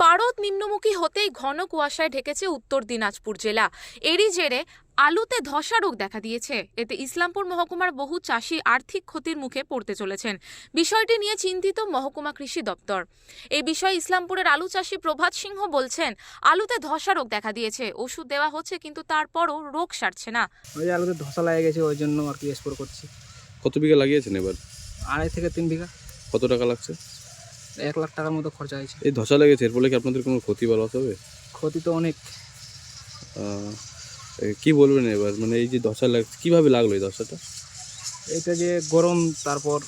পারদ নিম্নমুখী হতেই ঘন কুয়াশায় ঢেকেছে উত্তর দিনাজপুর জেলা। এরই জেরে আলুতে ধসা রোগ দেখা দিয়েছে। এতে ইসলামপুর মহকুমার বহু চাষি আর্থিক ক্ষতির মুখে পড়তে চলেছেন। বিষয়টি নিয়ে চিন্তিত মহকুমা কৃষি দপ্তর। এই বিষয়ে ইসলামপুরের আলু চাষি প্রভাত সিংহ বলছেন, আলুতে ধসা রোগ দেখা দিয়েছে, ওষুধ দেওয়া হচ্ছে কিন্তু তারপরও রোগ সারছে না। ওই যে আলুতে ধসা লেগে গেছে, ওই জন্য আর কি স্প্রে করছি। কত বিঘা লাগিয়েছেন এবার? 2.5 থেকে 3 বিঘা। কত টাকা লাগছে? 1 লাখ টাকার মতো খরচা হয়েছে। এই ধসা লেগেছে, এর ফলে কি আপনাদের কোনো ক্ষতি বা লস হবে? ক্ষতি তো অনেক। কি বলবেন এবার, মানে এই যে ধসা কিভাবে লাগলো এই ধসাটা? এটা যে গরম, তারপর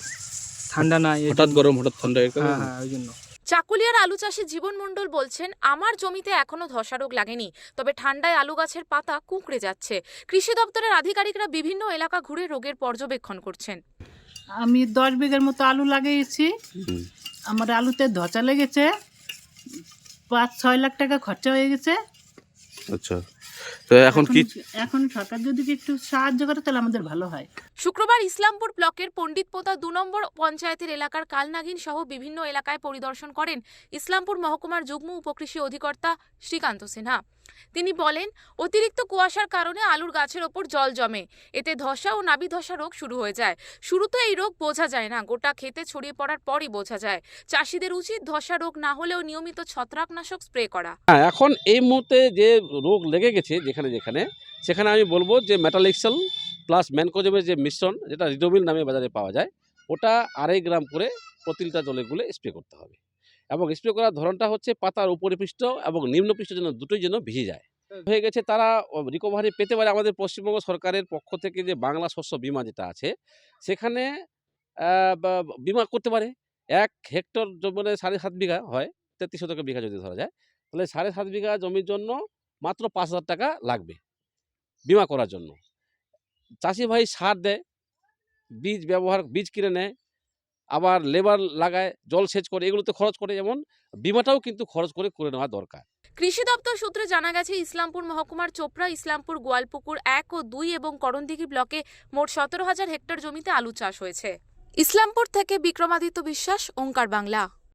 ঠান্ডা না, হঠাৎ গরম হঠাৎ ঠান্ডা, এর কারণে? হ্যাঁ, ওই জন্য। চাকুলিয়ার আলু চাষি জীবন মণ্ডল বলছেন, আমার জমিতে এখনো ধসা রোগ লাগেনি, তবে ঠান্ডায় আলু গাছের পাতা কুঁকড়ে যাচ্ছে। কৃষি দপ্তরের আধিকারিকরা বিভিন্ন এলাকা ঘুরে রোগের পর্যবেক্ষণ করছেন। আমি 10 বিঘার মতো আলু লাগিয়েছি। আমার আলুতে ধসা লেগেছে, 5-6 লাখ টাকা খরচা হয়ে গেছে। আচ্ছা, তো এখন সরকার যদি একটু সাহায্য করে তাহলে আমাদের ভালো হয়। শুক্রবার ইসলামপুর ব্লকের পণ্ডিতপোতা 2 নম্বর পঞ্চায়েতের এলাকার কালনাগিন সহ বিভিন্ন এলাকায় পরিদর্শন করেন ইসলামপুর মহকুমার যুগ্ম উপকৃষি অধিকর্তা শ্রীকান্ত সিনহা। তিনি বলেন, অতিরিক্ত কুয়াশার কারণে আলুর গাছের ওপর জল জমে, এতে ধসা ও নাবি ধসা রোগ শুরু হয়ে যায়। শুরুতে এই রোগ বোঝা যায় না, গোটা ক্ষেতে ছড়িয়ে পড়ার পরই বোঝা যায়। চাষিদের উচিত ধসা রোগ না হলেও নিয়মিত ছত্রাকনাশক স্প্রে করা। হ্যাঁ, এখন এই মুহূর্তে যে রোগ লেগে গেছে সেখানে আমি বলবো যে মেটালিক্সাল প্লাস ম্যানকোজেবের যে মিশ্রণ, যেটা রিডোমিল নামে বাজারে পাওয়া যায়, ওটা 2.5 গ্রাম করে প্রতি লিটার জলে গুলে স্প্রে করতে হবে। এবং স্প্রে করার ধরনটা হচ্ছে পাতার উপরিপৃষ্ঠ এবং নিম্নপৃষ্ঠ যেন দুটোই যেন ভিজে যায়। হয়ে গেছে তারা রিকভারি পেতে পারে। আমাদের পশ্চিমবঙ্গ সরকারের পক্ষ থেকে যে বাংলা শস্য বীমা যেটা আছে, সেখানে বীমা করতে পারে। 1 হেক্টর মানে 7.5 বিঘা হয়, 33 শতক বিঘা যদি ধরা যায়, তাহলে 7.5 বিঘা জমির জন্য মাত্র 5,000 টাকা লাগবে বিমা করার জন্য। চাষি ভাই সার দেয়, বীজ কিনে নেয়, আবার লেবার লাগায়, জল সেচ করে, এগুলোতে খরচ করে, যেমন বিমাটাও কিন্তু খরচ করে নেওয়া দরকার। কৃষি দপ্তর সূত্রে জানা গেছে, ইসলামপুর মহকুমার চোপড়া, ইসলামপুর, গোয়ালপুকুর 1 ও 2 এবং করণদিঘি ব্লকে মোট 17,000 হেক্টর জমিতে আলু চাষ হয়েছে। ইসলামপুর থেকে বিক্রমাদিত্য বিশ্বাস, ওঙ্কার বাংলা।